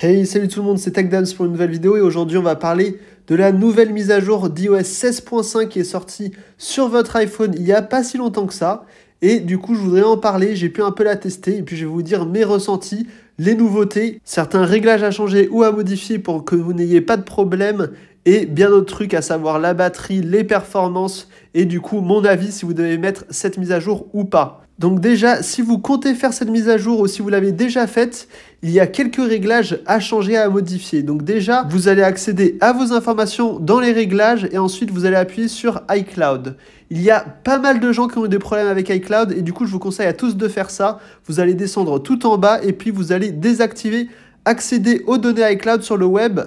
Hey, salut tout le monde, c'est TechDams pour une nouvelle vidéo et aujourd'hui on va parler de la nouvelle mise à jour d'iOS 16.5 qui est sortie sur votre iPhone il n'y a pas si longtemps que ça. Et du coup je voudrais en parler, j'ai pu un peu la tester et puis je vais vous dire mes ressentis, les nouveautés, certains réglages à changer ou à modifier pour que vous n'ayez pas de problème et bien d'autres trucs à savoir la batterie, les performances et du coup mon avis si vous devez mettre cette mise à jour ou pas. Donc déjà, si vous comptez faire cette mise à jour ou si vous l'avez déjà faite, il y a quelques réglages à changer, à modifier. Donc déjà, vous allez accéder à vos informations dans les réglages et ensuite vous allez appuyer sur iCloud. Il y a pas mal de gens qui ont eu des problèmes avec iCloud et du coup, je vous conseille à tous de faire ça. Vous allez descendre tout en bas et puis vous allez désactiver, accéder aux données iCloud sur le web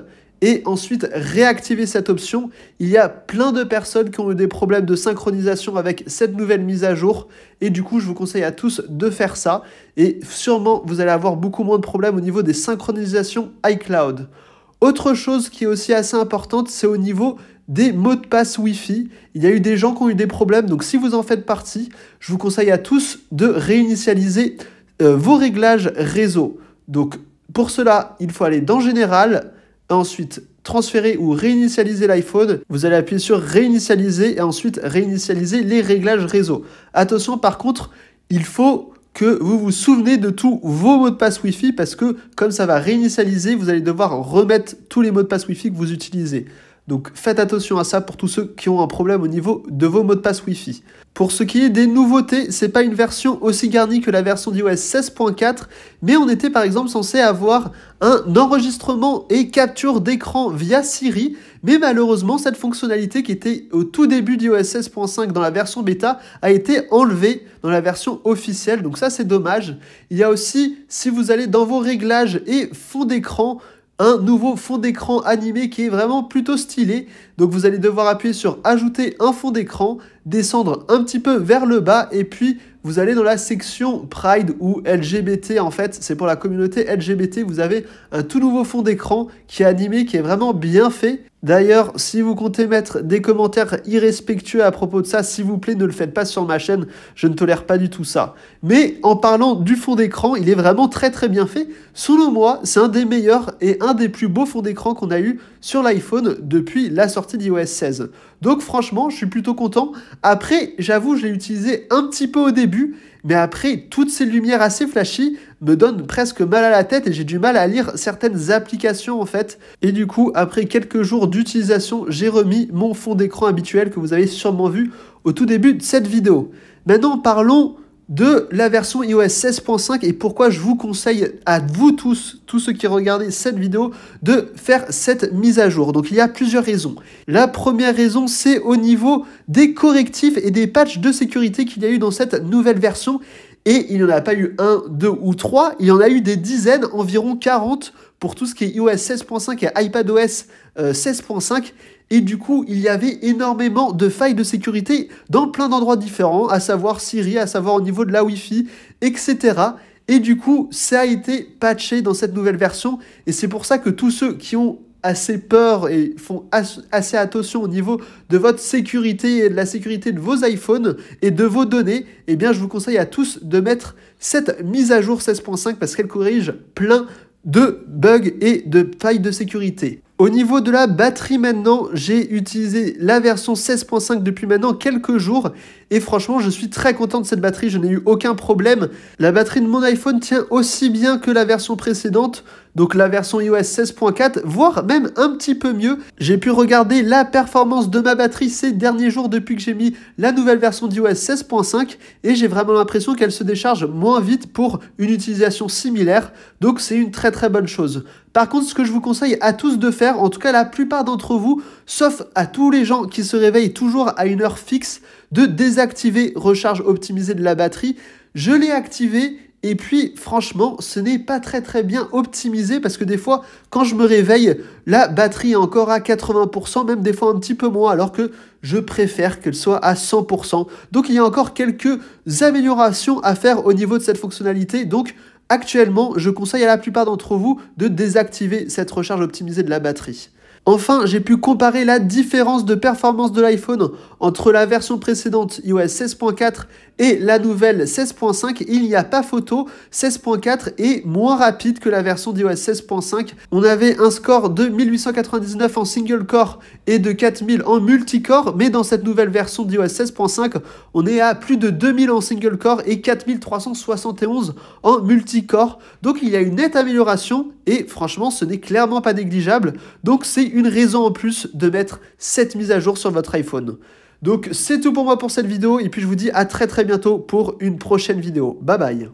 et ensuite réactiver cette option. Il y a plein de personnes qui ont eu des problèmes de synchronisation avec cette nouvelle mise à jour et du coup je vous conseille à tous de faire ça et sûrement vous allez avoir beaucoup moins de problèmes au niveau des synchronisations iCloud. Autre chose qui est aussi assez importante, c'est au niveau des mots de passe Wi-Fi. Il y a eu des gens qui ont eu des problèmes, donc si vous en faites partie, je vous conseille à tous de réinitialiser vos réglages réseau. Donc pour cela, il faut aller dans Général, ensuite transférer ou réinitialiser l'iPhone, vous allez appuyer sur réinitialiser et ensuite réinitialiser les réglages réseau. Attention par contre, il faut que vous vous souvenez de tous vos mots de passe Wi-Fi parce que comme ça va réinitialiser, vous allez devoir remettre tous les mots de passe Wi-Fi que vous utilisez. Donc faites attention à ça pour tous ceux qui ont un problème au niveau de vos mots de passe Wi-Fi. Pour ce qui est des nouveautés, c'est pas une version aussi garnie que la version d'iOS 16.4, mais on était par exemple censé avoir un enregistrement et capture d'écran via Siri, mais malheureusement cette fonctionnalité qui était au tout début d'iOS 16.5 dans la version bêta a été enlevée dans la version officielle, donc ça c'est dommage. Il y a aussi, si vous allez dans vos réglages et fond d'écran, un nouveau fond d'écran animé qui est vraiment plutôt stylé. Donc vous allez devoir appuyer sur ajouter un fond d'écran, descendre un petit peu vers le bas et puis vous allez dans la section Pride ou LGBT en fait, c'est pour la communauté LGBT, vous avez un tout nouveau fond d'écran qui est animé, qui est vraiment bien fait. D'ailleurs, si vous comptez mettre des commentaires irrespectueux à propos de ça, s'il vous plaît, ne le faites pas sur ma chaîne, je ne tolère pas du tout ça. Mais en parlant du fond d'écran, il est vraiment très bien fait. Selon moi, c'est un des meilleurs et un des plus beaux fonds d'écran qu'on a eu sur l'iPhone depuis la sortie d'iOS 16. Donc franchement, je suis plutôt content. Après, j'avoue, je l'ai utilisé un petit peu au début, mais après, toutes ces lumières assez flashy me donnent presque mal à la tête et j'ai du mal à lire certaines applications en fait. Et du coup, après quelques jours d'utilisation, j'ai remis mon fond d'écran habituel que vous avez sûrement vu au tout début de cette vidéo. Maintenant, parlons de la version iOS 16.5 et pourquoi je vous conseille à vous tous ceux qui regardez cette vidéo, de faire cette mise à jour. Donc il y a plusieurs raisons. La première raison, c'est au niveau des correctifs et des patchs de sécurité qu'il y a eu dans cette nouvelle version. Et il n'y en a pas eu 1, 2 ou 3, il y en a eu des dizaines, environ 40 pour tout ce qui est iOS 16.5 et iPadOS 16.5. Et du coup, il y avait énormément de failles de sécurité dans plein d'endroits différents, à savoir Siri, à savoir au niveau de la Wi-Fi, etc. Et du coup, ça a été patché dans cette nouvelle version. Et c'est pour ça que tous ceux qui ont assez peur et font assez attention au niveau de votre sécurité et de la sécurité de vos iPhones et de vos données, eh bien, je vous conseille à tous de mettre cette mise à jour 16.5 parce qu'elle corrige plein de bugs et de failles de sécurité. Au niveau de la batterie maintenant, j'ai utilisé la version 16.5 depuis maintenant quelques jours et franchement je suis très content de cette batterie, je n'ai eu aucun problème. La batterie de mon iPhone tient aussi bien que la version précédente, donc la version iOS 16.4, voire même un petit peu mieux. J'ai pu regarder la performance de ma batterie ces derniers jours depuis que j'ai mis la nouvelle version d'iOS 16.5 et j'ai vraiment l'impression qu'elle se décharge moins vite pour une utilisation similaire, donc c'est une très bonne chose. Par contre, ce que je vous conseille à tous de faire, en tout cas la plupart d'entre vous, sauf à tous les gens qui se réveillent toujours à une heure fixe, de désactiver recharge optimisée de la batterie. Je l'ai activé et puis franchement, ce n'est pas très bien optimisé parce que des fois, quand je me réveille, la batterie est encore à 80%, même des fois un petit peu moins, alors que je préfère qu'elle soit à 100%. Donc il y a encore quelques améliorations à faire au niveau de cette fonctionnalité. Donc actuellement, je conseille à la plupart d'entre vous de désactiver cette recharge optimisée de la batterie. Enfin, j'ai pu comparer la différence de performance de l'iPhone entre la version précédente iOS 16.4 et la nouvelle 16.5. Il n'y a pas photo, 16.4 est moins rapide que la version d'iOS 16.5. On avait un score de 1899 en single core et de 4000 en multicore, mais dans cette nouvelle version d'iOS 16.5, on est à plus de 2000 en single core et 4371 en multicore. Donc il y a une nette amélioration et franchement, ce n'est clairement pas négligeable. Donc c'est une raison en plus de mettre cette mise à jour sur votre iPhone. Donc c'est tout pour moi pour cette vidéo et puis je vous dis à très bientôt pour une prochaine vidéo. Bye bye.